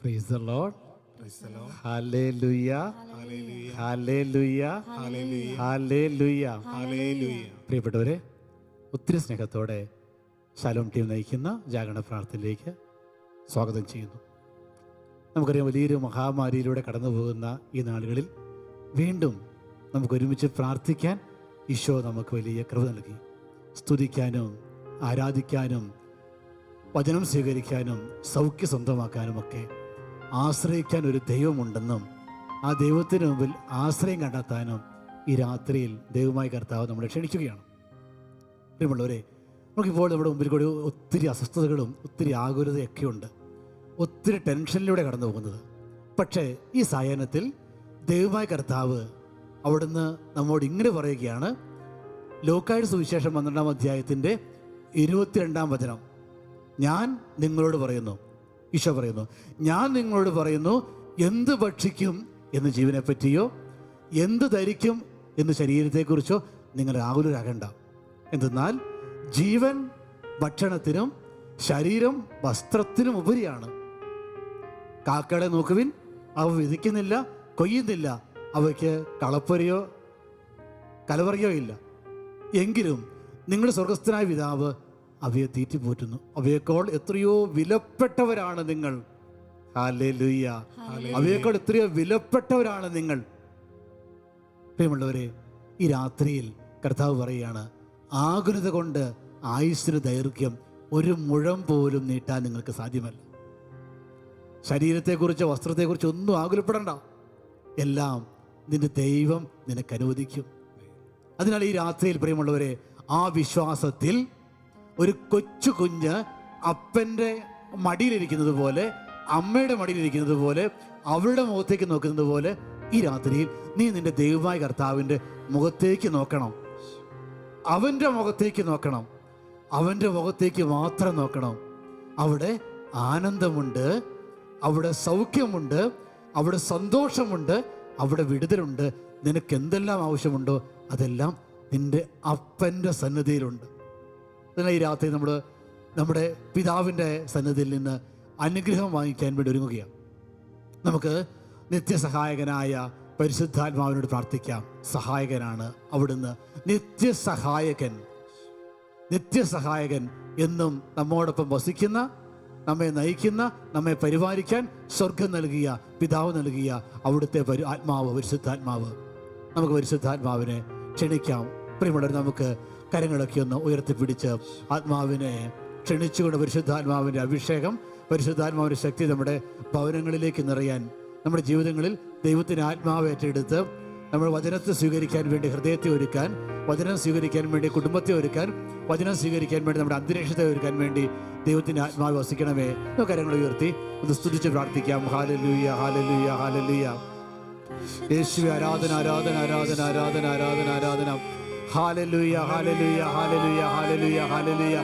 Praise the Lord. Praise the Lord. Hallelujah. Hallelujah. Hallelujah. Hallelujah. Hallelujah. Hallelujah. പ്രിയപ്പെട്ടവരെ, ഒത്തിരി സ്നേഹത്തോടെ Shalom team നയിക്കുന്ന ജാഗരണ പ്രാർത്ഥനയിലേക്ക് സ്വാഗതം ചെയ്യുന്നു. നമുക്കറിയാം, വലിയൊരു മഹാമാരിയിലൂടെ കടന്നു പോകുന്ന ഈ നാളുകളിൽ വീണ്ടും നമുക്കൊരുമിച്ച് പ്രാർത്ഥിക്കാൻ ഈശോ നമുക്ക് വലിയ കൃപ നൽകി. സ്തുതിക്കാനും ആരാധിക്കാനും വചനം സ്വീകരിക്കാനും സൗഖ്യ സ്വന്തമാക്കാനുമൊക്കെ ആശ്രയിക്കാൻ ഒരു ദൈവമുണ്ടെന്നും ആ ദൈവത്തിന് മുമ്പിൽ ആശ്രയം കണ്ടെത്താനും ഈ രാത്രിയിൽ ദൈവമായ കർത്താവ് നമ്മളെ ക്ഷണിക്കുകയാണ്. പ്രിയമുള്ളവരെ, നമുക്കിപ്പോൾ നമ്മുടെ മുമ്പിൽ കൂടി ഒത്തിരി അസ്വസ്ഥതകളും ഒത്തിരി ആകുലതയൊക്കെ ഉണ്ട്, ഒത്തിരി ടെൻഷനിലൂടെ കടന്നു പോകുന്നത്. പക്ഷേ ഈ സായാഹ്നത്തിൽ ദൈവമായ കർത്താവ് അവിടുന്ന് നമ്മോട് ഇങ്ങനെ പറയുകയാണ്. ലൂക്കായുടെ സുവിശേഷം 12-ാം അധ്യായത്തിൻ്റെ 22-ാം വചനം, ഞാൻ നിങ്ങളോട് പറയുന്നു, ഈശോ പറയുന്നു, ഞാൻ നിങ്ങളോട് പറയുന്നു, എന്ത് ഭക്ഷിക്കും എന്ന് ജീവനെ പറ്റിയോ എന്ത് ധരിക്കും എന്ന് ശരീരത്തെക്കുറിച്ചോ നിങ്ങൾ ആകുലരാകണ്ട. എന്തെന്നാൽ ജീവൻ ഭക്ഷണത്തിനും ശരീരം വസ്ത്രത്തിനും ഉപരിയാണ്. കാക്കകളെ നോക്കുവിൻ, അവ വിധിക്കുന്നില്ല, കൊയ്യുന്നില്ല, അവയ്ക്ക് കളപ്പുരയോ കലവറയോ ഇല്ല. എങ്കിലും നിങ്ങളുടെ സ്വർഗസ്ഥനായ പിതാവ് അവയെ തീറ്റിപ്പോറ്റുന്നു. അവയേക്കാൾ എത്രയോ വിലപ്പെട്ടവരാണ് നിങ്ങൾ. ഹല്ലേലൂയ. അവയേക്കാൾ എത്രയോ വിലപ്പെട്ടവരാണ് നിങ്ങൾ. പ്രിയമുള്ളവരെ, ഈ രാത്രിയിൽ കർത്താവ് പറയുകയാണ്, ആകുലത കൊണ്ട് ആയുസ്സിന് ദൈർഘ്യം ഒരു മുഴം പോലും നീട്ടാൻ നിങ്ങൾക്ക് സാധ്യമല്ല. ശരീരത്തെക്കുറിച്ച് വസ്ത്രത്തെക്കുറിച്ച് ഒന്നും ആകുലപ്പെടണ്ട, എല്ലാം നിന്റെ ദൈവം നിനക്ക് അനുവദിക്കും. അതിനാൽ ഈ രാത്രിയിൽ പ്രിയമുള്ളവരെ, ആ വിശ്വാസത്തിൽ ഒരു കൊച്ചു കുഞ്ഞ് അപ്പൻ്റെ മടിയിലിരിക്കുന്നത് പോലെ, അമ്മയുടെ മടിയിലിരിക്കുന്നത് പോലെ, അവളുടെ മുഖത്തേക്ക് നോക്കുന്നത് പോലെ ഈ രാത്രിയിൽ നീ നിന്റെ ദൈവമായ കർത്താവിൻ്റെ മുഖത്തേക്ക് നോക്കണം. അവൻ്റെ മുഖത്തേക്ക് നോക്കണം. അവൻ്റെ മുഖത്തേക്ക് മാത്രം നോക്കണം. അവിടെ ആനന്ദമുണ്ട്, അവിടെ സൗഖ്യമുണ്ട്, അവിടെ സന്തോഷമുണ്ട്, അവിടെ വിടുതലുണ്ട്. നിനക്ക് എന്തെല്ലാം ആവശ്യമുണ്ടോ അതെല്ലാം നിന്റെ അപ്പൻ്റെ സന്നിധിയിലുണ്ട്. അതിനാൽ ഈ രാത്രി നമ്മൾ നമ്മുടെ പിതാവിൻ്റെ സന്നിധിയിൽ നിന്ന് അനുഗ്രഹം വാങ്ങിക്കാൻ വേണ്ടി ഒരുങ്ങുകയാണ്. നമുക്ക് നിത്യസഹായകനായ പരിശുദ്ധാത്മാവിനോട് പ്രാർത്ഥിക്കാം. സഹായകനാണ് അവിടുന്ന്, നിത്യസഹായകൻ. നിത്യസഹായകൻ എന്നും നമ്മോടൊപ്പം വസിക്കുന്ന, നമ്മെ നയിക്കുന്ന, നമ്മെ പരിപാലിക്കാൻ സ്വർഗം നൽകിയ പിതാവ് നൽകിയ അവിടുത്തെ ആത്മാവ്, പരിശുദ്ധാത്മാവ്. നമുക്ക് പരിശുദ്ധാത്മാവിനെ ക്ഷണിക്കാം. പ്രിയമുള്ളവർ, നമുക്ക് കരങ്ങളൊക്കെ ഒന്ന് ഉയർത്തിപ്പിടിച്ച് ആത്മാവിനെ ക്ഷണിച്ചുകൊണ്ട് പരിശുദ്ധാത്മാവിൻ്റെ അഭിഷേകം, പരിശുദ്ധാത്മാവിൻ്റെ ശക്തി നമ്മുടെ ഭവനങ്ങളിലേക്ക് നിറയാൻ, നമ്മുടെ ജീവിതങ്ങളിൽ ദൈവത്തിൻ്റെ ആത്മാവ് ഏറ്റെടുത്ത് നമ്മൾ വചനത്തെ സ്വീകരിക്കാൻ വേണ്ടി ഹൃദയത്തെ ഒരുക്കാൻ, വചനം സ്വീകരിക്കാൻ വേണ്ടി കുടുംബത്തെ ഒരുക്കാൻ, വചനം സ്വീകരിക്കാൻ വേണ്ടി നമ്മുടെ അന്തരീക്ഷത്തെ ഒരുക്കാൻ വേണ്ടി ദൈവത്തിൻ്റെ ആത്മാവ് വസിക്കണമേ. കരങ്ങൾ ഉയർത്തി ഒന്ന് സ്തുതിച്ച് പ്രാർത്ഥിക്കാം. Hallelujah, hallelujah, hallelujah. യേശുവേ, ആരാധന, ആരാധന, ആരാധന, ആരാധന, ആരാധന, ആരാധന. Hallelujah, hallelujah, hallelujah, hallelujah, hallelujah,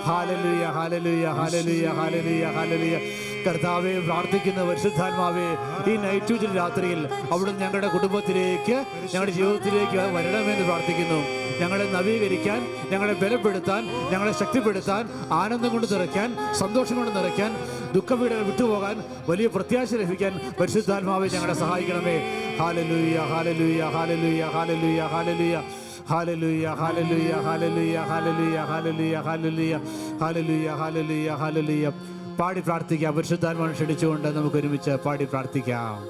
hallelujah, hallelujah, hallelujah, hallelujah, hallelujah. കർത്താവേ, പ്രാർത്ഥിക്കുന്ന പരിശുദ്ധാത്മാവേ, ഈ നൈറ്റ് വ്യൂജിൽ രാത്രിയിൽ അവിടുന്ന് ഞങ്ങളുടെ കുടുംബത്തിലേക്ക്, ഞങ്ങളുടെ ജീവിതത്തിലേക്ക് വരണമെന്ന് പ്രാർത്ഥിക്കുന്നു. ഞങ്ങളെ നവീകരിക്കാൻ, ഞങ്ങളെ ബലപ്പെടുത്താൻ, ഞങ്ങളെ ശക്തിപ്പെടുത്താൻ, ആനന്ദം കൊണ്ട് നിറയ്ക്കാൻ, സന്തോഷം കൊണ്ട് നിറയ്ക്കാൻ, ദുഃഖപീഠകൾ വിട്ടുപോകാൻ, വലിയ പ്രത്യാശ ലഭിക്കാൻ പരിശുദ്ധാത്മാവെ ഞങ്ങളെ സഹായിക്കണമേ. Hallelujah, hallelujah, hallelujah, hallelujah, hallelujah, hallelujah, hallelujah, hallelujah, hallelujah, hallelujah, hallelujah, hallelujah, hallelujah, hallelujah. പാടി പ്രാർത്ഥിക്കാം. പരിശുദ്ധാത്മാവിനെ ക്ഷണിച്ചുകൊണ്ട് നമുക്ക് ഒരുമിച്ച് പാടി പ്രാർത്ഥിക്കാം.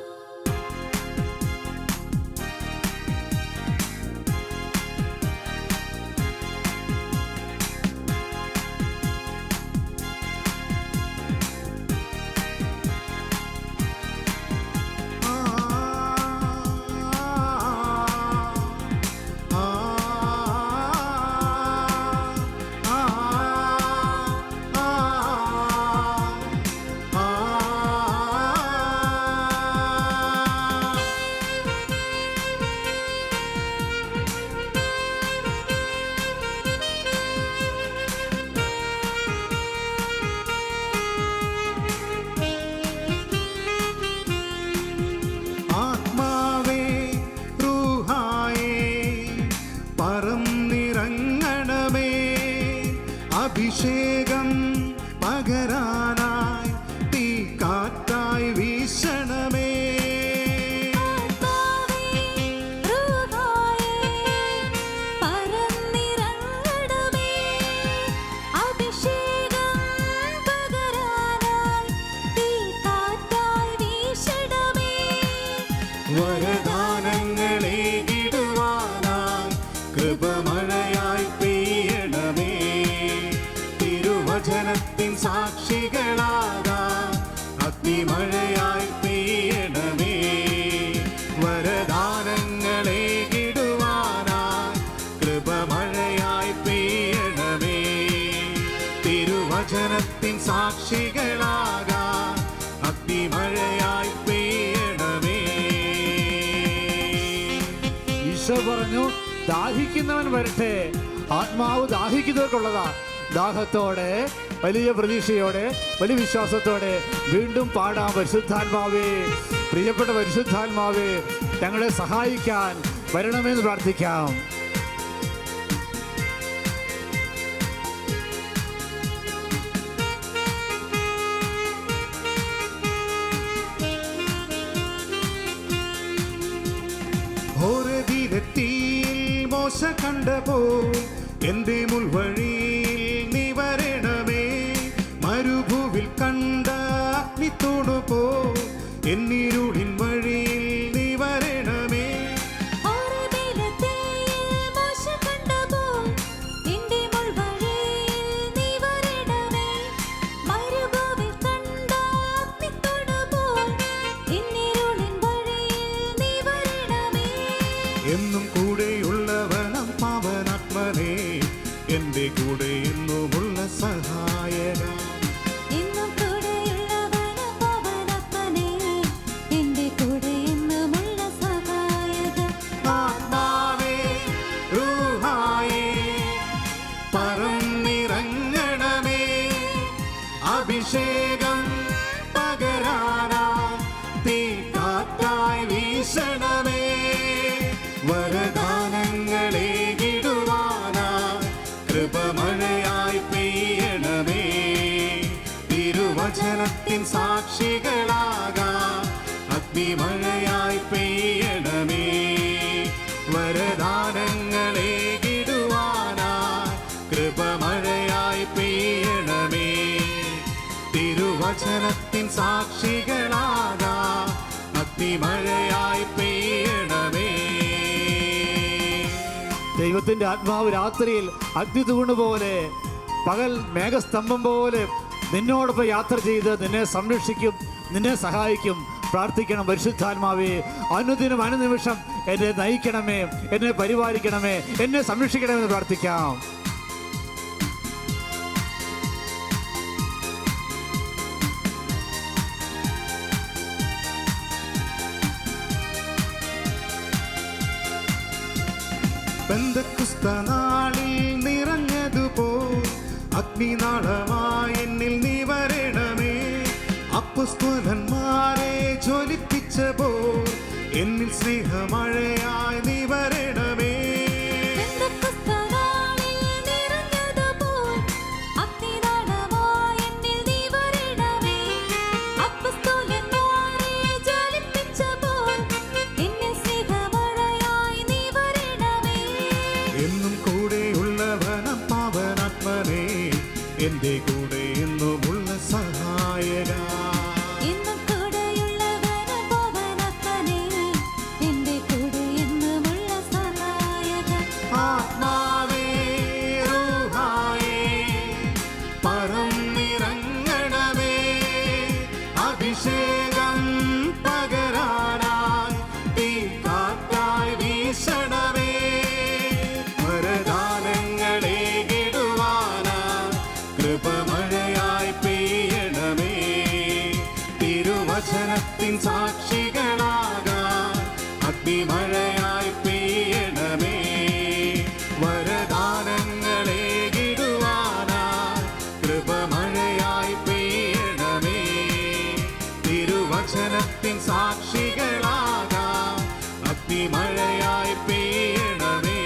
അഭിഷേകം പകരാനായി തീ കാറ്റായി തിരുവചനത്തിൻ സാക്ഷികളാകാൻ അഗ്നിമഴയായി പെയ്യണമേ. ഈശോ പറഞ്ഞു, ദാഹിക്കുന്നവൻ വരട്ടെ. ആത്മാവ് ദാഹിക്കുന്നവർക്കുള്ളതാ. ദാഹത്തോടെ, വലിയ പ്രതീക്ഷയോടെ, വലിയ വിശ്വാസത്തോടെ വീണ്ടും പാടാം. പരിശുദ്ധാത്മാവേ, പ്രിയപ്പെട്ട പരിശുദ്ധാത്മാവേ, ഞങ്ങളെ സഹായിക്കാൻ വരണമെന്ന് പ്രാർത്ഥിക്കാം. ഹോരേബിലെത്തിയിൽ മോശ കണ്ടപ്പോൾ എന്റെ മുൾവഴിയിൽ നീ വരണമേ. മരുഭൂവിൽ കണ്ട അഗ്നിത്തൂണുപോ എന്നിരുളിൻ വഴിയിൽ നീ വരണമേ. എന്നും കൂടെയുള്ളവനം പാവനാത്മനേ, എന്റെ കൂടെ എന്നുമുള്ള സഹായക. ആത്മാവേ, റൂഹായേ, പറന്നിറങ്ങണമേ. അഭിഷേകം പകരാനായി തീക്കാറ്റായി വീശണമേ. വരദാനങ്ങളേകിടുവാനായി കൃപമഴയായി പെയ്യണമേ. തിരുവചനത്തിൻ സാക്ഷികളാകാൻ അഗ്നിമഴയായി പെയ്യണമേ. വരദാനങ്ങളേകിടുവാനായി കൃപമഴയായി പെയ്യണമേ. തിരുവചനത്തിൻ സാക്ഷികളാകാൻ അഗ്നിമഴയായി പെയ്യണമേ. ദൈവത്തിന്റെ ആത്മാവ് രാത്രിയിൽ അഗ്നിതൂണ് പോലെ, പകൽ മേഘസ്തംഭം പോലെ നിന്നോടൊപ്പം യാത്ര ചെയ്ത് നിന്നെ സംരക്ഷിക്കും, നിന്നെ സഹായിക്കും. പ്രാർത്ഥിക്കണം. പരിശുദ്ധാത്മാവേ, അനുദിനം അനുനിമിഷം എന്നെ നയിക്കണമേ, എന്നെ പരിപാലിക്കണമേ, എന്നെ സംരക്ഷിക്കണമെന്ന് പ്രാർത്ഥിക്കാം. പെന്തക്കുസ്ത നാളിൽ നിറഞ്ഞതുപോൽ അഗ്നിനാളമായി എന്നിൽ നീ വരണമേ. അപ്പോസ്തലന്മാരെ ജ്വലിപ്പിച്ചപ്പോൾ എന്നിൽ സ്നേഹമഴയായി നീ വരണമേ. എന്നും കൂടെയുള്ളവനം പാവനാത്മനേ, എന്റെ കൂടെ എന്നുമുള്ള സഹായക. ആത്മാവേ, റൂഹായേ, പറന്നിറങ്ങണമേ. അഭിഷേകം പകരാനായി തീക്കാറ്റായി വീശണമേ. വരദാനങ്ങളേകിടുവാനായി കൃപമഴയായി പെയ്യണമേ. തിരുവചനത്തിൻ സാക്ഷികളാകാൻ അഗ്നിമഴയായി പെയ്യണമേ. വരദാനങ്ങളേകിടുവാനായി കൃപമഴയായി പെയ്യണമേ. തിരുവചനത്തിൻ സാക്ഷികളാകാൻ അഗ്നിമഴയായി പെയ്യണമേ.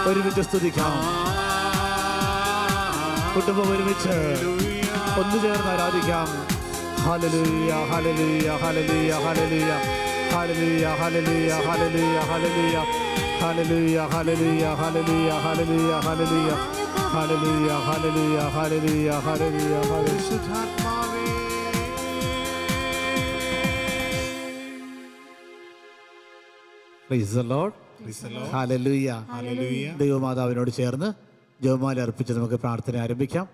ഒരുമിച്ച് സ്തുതിക്കാം. കുടുംബം ഒരുമിച്ച് ഒന്നു ചേർന്ന് ആരാധിക്കാം. Hallelujah, hallelujah, hallelujah, hallelujah, hallelujah, hallelujah, hallelujah, hallelujah, hallelujah, hallelujah, hallelujah, hallelujah, hallelujah, hallelujah, hallelujah, hallelujah, hallelujah. പരിശുദ്ധാത്മാവേ, praise the Lord. Hallelujah. Hallelujah. ദൈവമാതാവിനോട് ചേർന്ന് ജപമാല അർപ്പിച്ച് നമുക്ക് പ്രാർത്ഥന ആരംഭിക്കാം.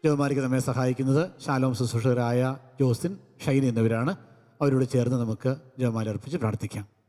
ജപമാലയ്ക്ക് നമ്മെ സഹായിക്കുന്നത് ശാലോം ശുശ്രൂഷകരായ ജോസിൻ, ഷൈൻ എന്നിവരാണ്. അവരോട് ചേർന്ന് നമുക്ക് ജപമാല അർപ്പിച്ച് പ്രാർത്ഥിക്കാം.